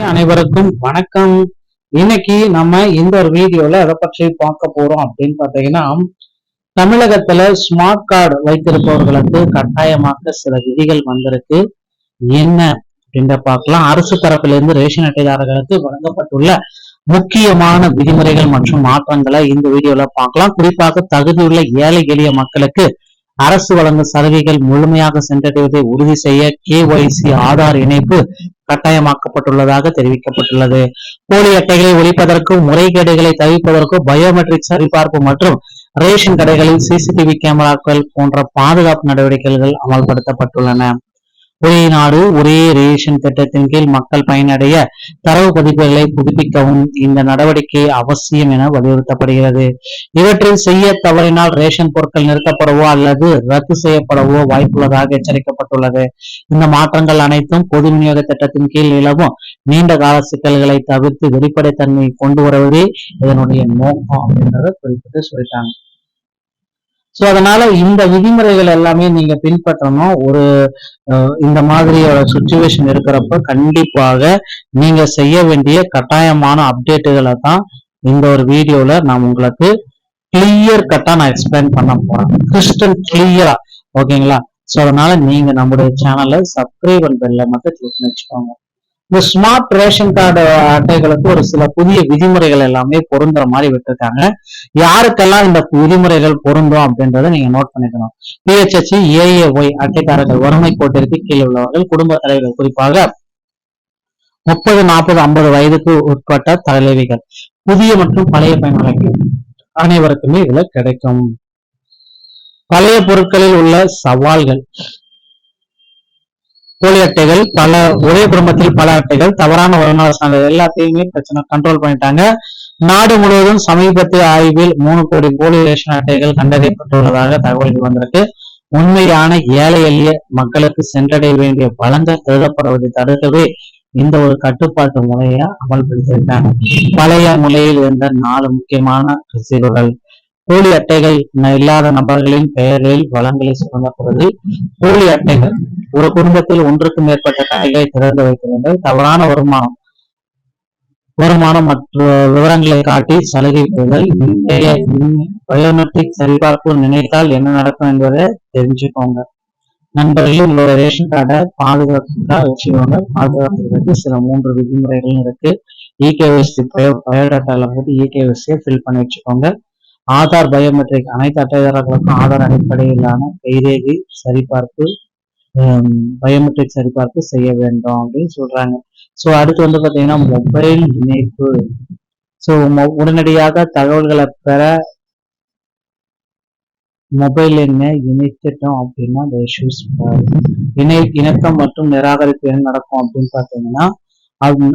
அனைவருக்கும் வணக்கம். இன்னைக்கு நம்ம இந்த ஒரு வீடியோல எதை பற்றி பார்க்க போறோம் அப்படின்னு பாத்தீங்கன்னா, தமிழகத்துல ஸ்மார்ட் கார்டு வைத்திருப்பவர்களுக்கு கட்டாயமாக சில விதிகள் வந்திருக்கு. என்ன அப்படின்ற பார்க்கலாம். அரசு தரப்பிலிருந்து ரேஷன் அட்டைதாரர்களுக்கு வழங்கப்பட்டுள்ள முக்கியமான விதிமுறைகள் மற்றும் மாற்றங்களை இந்த வீடியோல பார்க்கலாம். குறிப்பாக தகுதியுள்ள ஏழை எளிய மக்களுக்கு அரசு வழங்கும் சலுகைகள் முழுமையாக சென்றடைவதை உறுதி செய்ய KYC ஆதார் இணைப்பு கட்டாயமாக்கப்பட்டுள்ளதாக தெரிவிக்கப்பட்டுள்ளது. போலி அட்டைகளை ஒழிப்பதற்கும் முறைகேடுகளை தவிர்ப்பதற்கும் பயோமெட்ரிக் சரிபார்ப்பு மற்றும் ரேஷன் கடைகளில் CCTV கேமராக்கள் போன்ற பாதுகாப்பு நடவடிக்கைகள் அமல்படுத்தப்பட்டுள்ளன. ஒரே நாடு ஒரே ரேஷன் திட்டத்தின் கீழ் மக்கள் பயனடைய தரவு பதிப்புகளை புதுப்பிக்கவும் இந்த நடவடிக்கை அவசியம் என வலியுறுத்தப்படுகிறது. இவற்றில் செய்ய தவறினால் ரேஷன் பொருட்கள் நிறுத்தப்படவோ அல்லது ரத்து செய்யப்படவோ வாய்ப்புள்ளதாக எச்சரிக்கப்பட்டுள்ளது. இந்த மாற்றங்கள் அனைத்தும் பொது விநியோக திட்டத்தின் கீழ் நிலவும் நீண்ட கால சிக்கல்களை தவிர்த்து வெளிப்படைத்தன்மையை கொண்டு வருவதே இதனுடைய நோக்கம் அப்படின்றத குறிப்பிட்டு சொல்லிட்டாங்க. சோ அதனால இந்த விதிமுறைகள் எல்லாமே நீங்க பின்பற்றணும். ஒரு இந்த மாதிரியோட சுச்சுவேஷன் இருக்கிறப்ப கண்டிப்பாக நீங்க செய்ய வேண்டிய கட்டாயமான அப்டேட்டுகளை தான் இந்த ஒரு வீடியோல நான் உங்களுக்கு கிளியர் கட்டா நான் எக்ஸ்பிளைன் பண்ண போறேன், கிறிஸ்டல் கிளியரா. ஓகேங்களா? சோ அதனால நீங்க நம்முடைய சேனலை சப்ஸ்கிரைப் அண்ட் பெல்ல மட்டும் கிளிக் பண்ணி வச்சுக்கோங்க. இந்த ஸ்மார்ட் ரேஷன் கார்டு அட்டைகளுக்கு ஒரு சில புதிய விதிமுறைகள் எல்லாமே பொருந்துற மாதிரி விட்டுருக்காங்க. யாருக்கெல்லாம் இந்த விதிமுறைகள் பொருந்தும் அப்படின்றத நீங்க நோட் பண்ணிக்கணும். PHH AAY அட்டைதாரர்கள், வறுமை கோட்டிற்கு கீழே உள்ளவர்கள், குடும்ப தலைவர்கள், குறிப்பாக 30, 40, 50 வயதுக்கு உட்பட்ட தலைவிகள், புதிய மற்றும் பழைய பயனாளர்கள் அனைவருக்குமே இதுல கிடைக்கும். பழைய பொருட்களில் உள்ள சவால்கள்: போலி அட்டைகள், ஒரே குடும்பத்தில் பல அட்டைகள், தவறான வருமான சான்றிதழ் எல்லாத்தையுமே பிரச்சனை கண்ட்ரோல் பண்ணிட்டாங்க. நாடு முழுவதும் சமீபத்திய ஆய்வில் 3 கோடி போலி ரேஷன் அட்டைகள் கண்டறியப்பட்டுள்ளதாக தகவல்கள் வந்திருக்கு. உண்மையான ஏழை எளிய மக்களுக்கு சென்றடைய வேண்டிய வளங்கள் எழுதப்படுவதை தடுக்கவே இந்த ஒரு கட்டுப்பாட்டு முறையை அமல்படுத்தியிருக்காங்க. பழைய முறையில் இருந்த 4 முக்கியமான ரசீதுகள்: போலி அட்டைகள் இல்லாத நபர்களின் பெயர்களில் வளங்களை சுமந்தப்படுவது. போலி அட்டைகள்: ஒரு குடும்பத்தில் ஒன்றுக்கு மேற்பட்ட கடைகளை திறந்து வைக்க வேண்டும். தவறான வருமானம் மற்ற விவரங்களை காட்டி சலுகை பெறுதல். பயோமெட்ரிக் சரிபார்ப்பு நினைத்தால் என்ன நடக்கும் என்பதை தெரிஞ்சுக்கோங்க. நண்பர்கள், உங்களோட ரேஷன் கார்டை பாதுகாப்பா வச்சுக்கோங்க. பாதுகாப்புக்கு சில 3 விதிமுறைகளும் இருக்கு. EKYC பயோடாட்டால போட்டு EKYC ஃபில் பண்ணி வச்சுக்கோங்க. ஆதார் பயோமெட்ரிக்: அனைத்து அட்டைதாரர்களுக்கும் ஆதார் அடிப்படையிலான கைரேகை சரிபார்ப்பு, பயோமெட்ரிக் சரிபார்ப்பு செய்ய வேண்டும் அப்படின்னு சொல்றாங்க. சோ அடுத்து வந்து பாத்தீங்கன்னா மொபைல் இணைப்பு. சோ உடனடியாக தகவல்களை பெற மொபைல் எண்ணை இணைச்சிட்டோம் அப்படின்னா இணக்கம் மற்றும் நிராகரிப்பு என்ன நடக்கும் அப்படின்னு பாத்தீங்கன்னா,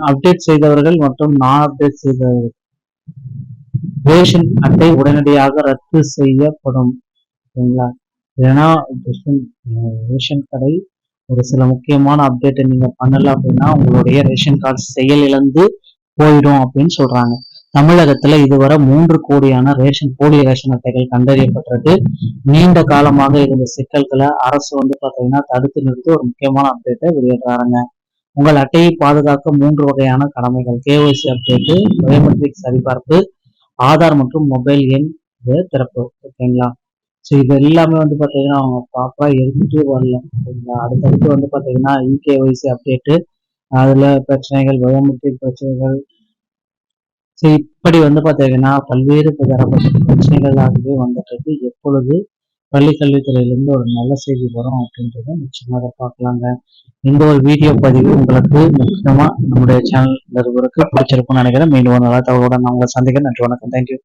அப்டேட் செய்தவர்கள் மற்றும் நான் அப்டேட் செய்தவர்கள் ரேஷன் அட்டை உடனடியாக ரத்து செய்யப்படும். சரிங்களா? ஏன்னா ரேஷன் கடை ஒரு சில முக்கியமான அப்டேட்டை நீங்க பண்ணல அப்படின்னா உங்களுடைய ரேஷன் கார்டு செயல் இழந்து போயிடும் அப்படின்னு சொல்றாங்க. தமிழகத்துல இதுவரை 3 கோடியான போலி ரேஷன் அட்டைகள் கண்டறியப்பட்டிருக்கு. நீண்ட காலமாக இருந்த சிக்கல்களை அரசு வந்து பாத்தீங்கன்னா தடுத்து நிறுத்தி ஒரு முக்கியமான அப்டேட்டை வெளியிடுறாங்க. உங்கள் அட்டையை பாதுகாக்க 3 வகையான கடமைகள்: KYC அப்டேட்டு, பயோமெட்ரிக் சரிபார்ப்பு, ஆதார் மற்றும் மொபைல் எண் திறப்பு. ஓகேங்களா? ஸோ இது எல்லாமே வந்து பாத்தீங்கன்னா அவங்க ப்ராப்பரா எடுத்துட்டு வரல. சரிங்களா? அடுத்தடுத்து வந்து பாத்தீங்கன்னா EKYC அப்டேட்டு, அதுல பிரச்சனைகள், பயோமெட்ரிக் பிரச்சனைகள், ஸோ இப்படி வந்து பாத்தீங்கன்னா பல்வேறு தரப்பட்ட பிரச்சனைகளாகவே வந்துட்டு இருக்கு. எப்பொழுது பள்ளி கல்வித்துறையிலிருந்து ஒரு நல்ல செய்தி வரும் அப்படின்றத நிச்சயமாக பார்க்கலாங்க. இந்த ஒரு வீடியோ பதிவு உங்களுக்கு முக்கியமா நம்முடைய சேனல் நிறுவனருக்கு பிடிச்சிருக்கும்னு நினைக்கிறேன். மீண்டும் ஒரு நல்ல தகவலோட நான் உங்களை சந்திக்கிறேன். நன்றி, வணக்கம். தேங்க்யூ.